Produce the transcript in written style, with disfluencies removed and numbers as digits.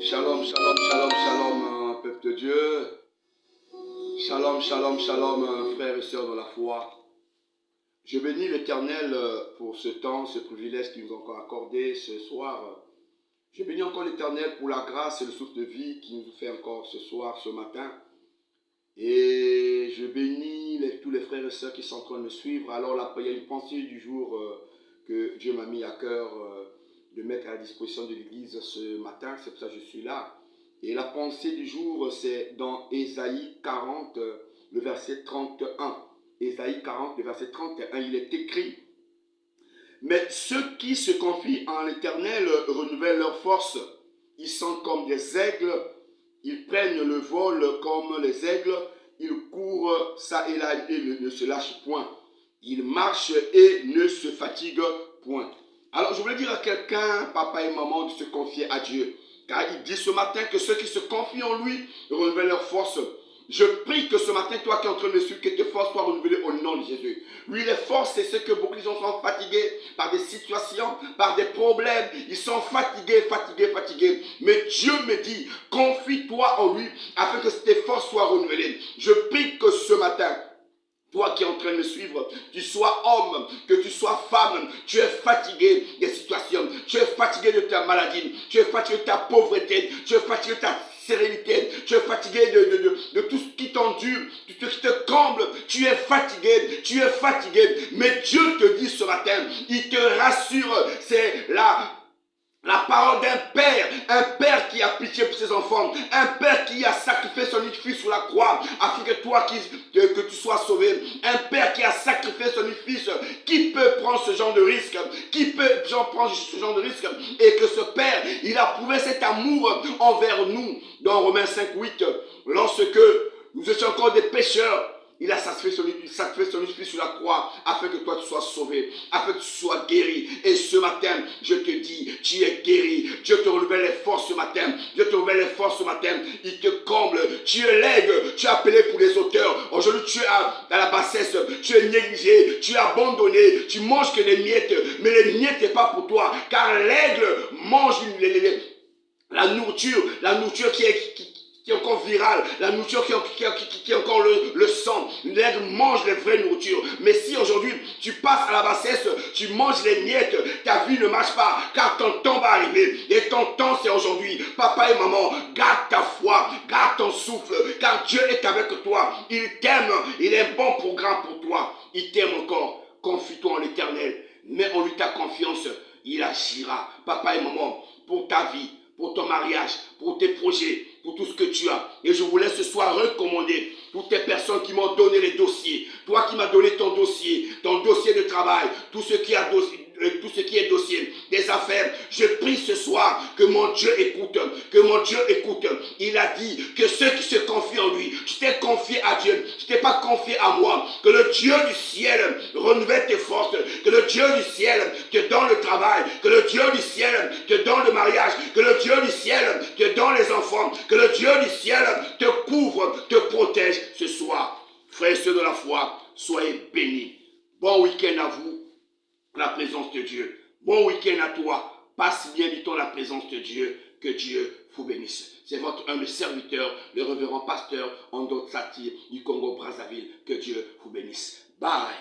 Shalom, shalom, shalom, shalom, peuple de Dieu. Shalom, shalom, shalom, frères et sœurs dans la foi. Je bénis l'Éternel pour ce temps, ce privilège qu'il nous a encore accordé ce soir. Je bénis encore l'Éternel pour la grâce et le souffle de vie qu'il nous fait encore ce soir, ce matin. Et je bénis tous les frères et sœurs qui sont en train de me suivre. Alors il y a une pensée du jour que Dieu m'a mis à cœur de mettre à la disposition de l'Église ce matin. C'est pour ça que je suis là. Et la pensée du jour, c'est dans Ésaïe 40, le verset 31. Ésaïe 40, le verset 31, il est écrit: mais ceux qui se confient en l'Éternel renouvellent leur force. Ils sont comme des aigles. Ils prennent le vol comme les aigles. Ils courent ça et là et ne se lâchent point. Ils marchent et ne se fatiguent point. Alors je voulais dire à quelqu'un, papa et maman, de se confier à Dieu. Car il dit ce matin que ceux qui se confient en lui renouvellent leur force. Je prie que ce matin, toi qui es en train de suivre, que tes forces soient renouvelées au nom de Jésus. Oui, les forces, c'est ce que beaucoup de gens sont fatigués par des situations, par des problèmes. Ils sont fatigués. Mais Dieu me dit, confie-toi en lui afin que tes forces soient renouvelées. Je prie que ce matin, toi qui es en train de me suivre, tu sois homme, que tu sois femme, tu es fatigué des situations, tu es fatigué de ta maladie, tu es fatigué de ta pauvreté, tu es fatigué de ta sérénité, tu es fatigué de tout ce qui t'endure, de tout ce qui te comble, tu es fatigué, mais Dieu te dit ce matin, il te rassure, c'est la parole d'un père qui a pitié pour ses enfants, un père qui a sacrifié son unique fils sur la croix, afin que toi que tu sois sauvé, un père qui a sacrifié son unique fils, qui peut prendre ce genre de risque, et que ce père, il a prouvé cet amour envers nous, dans Romains 5:8, lorsque nous étions encore des pécheurs, il a sacrifié son esprit sur la croix afin que toi tu sois sauvé, afin que tu sois guéri. Et ce matin, je te dis, tu es guéri. Dieu te renouvelle les forces ce matin. Il te comble. Tu es l'aigle. Tu es appelé pour les auteurs. Aujourd'hui, tu es à la bassesse. Tu es négligé. Tu es abandonné. Tu manges que des miettes. Mais les miettes, ce n'est pas pour toi. Car l'aigle mange la nourriture qui est encore virale, la nourriture qui est encore le sang. L'aigle mange les vraies nourritures. Mais si aujourd'hui tu passes à la bassesse, tu manges les miettes, ta vie ne marche pas, car ton temps va arriver. Et ton temps c'est aujourd'hui. Papa et maman, garde ta foi, garde ton souffle, car Dieu est avec toi. Il t'aime, il est bon programme pour toi. Il t'aime encore. Confie-toi en l'Éternel. Mets en lui ta confiance. Il agira. Papa et maman, pour ta vie, pour ton mariage, pour tes projets, pour tout ce que tu as. Et je voulais ce soir recommander toutes les personnes qui m'ont donné les dossiers. Toi qui m'as donné ton dossier de travail, tout ce qui est dossier des affaires. Je prie ce soir que mon Dieu écoute. Il a dit que ceux qui se confient en lui, tu t'es confié à Dieu, tu t'es pas confié à moi. Que le Dieu du ciel renouvelle tes forces. Que le Dieu du ciel te donne le travail. Que le Dieu du ciel te donne le mariage. Que le Dieu du ciel te donne les enfants. Que le Dieu du ciel te couvre, te protège ce soir. Frères et sœurs de la foi, soyez bénis. Bon week-end à vous, la présence de Dieu. Bon week-end à toi. Passe bien du temps la présence de Dieu. Que Dieu vous bénisse. C'est votre humble serviteur, le révérend pasteur Ando Tsati du Congo-Brazzaville. Que Dieu vous bénisse. Bye.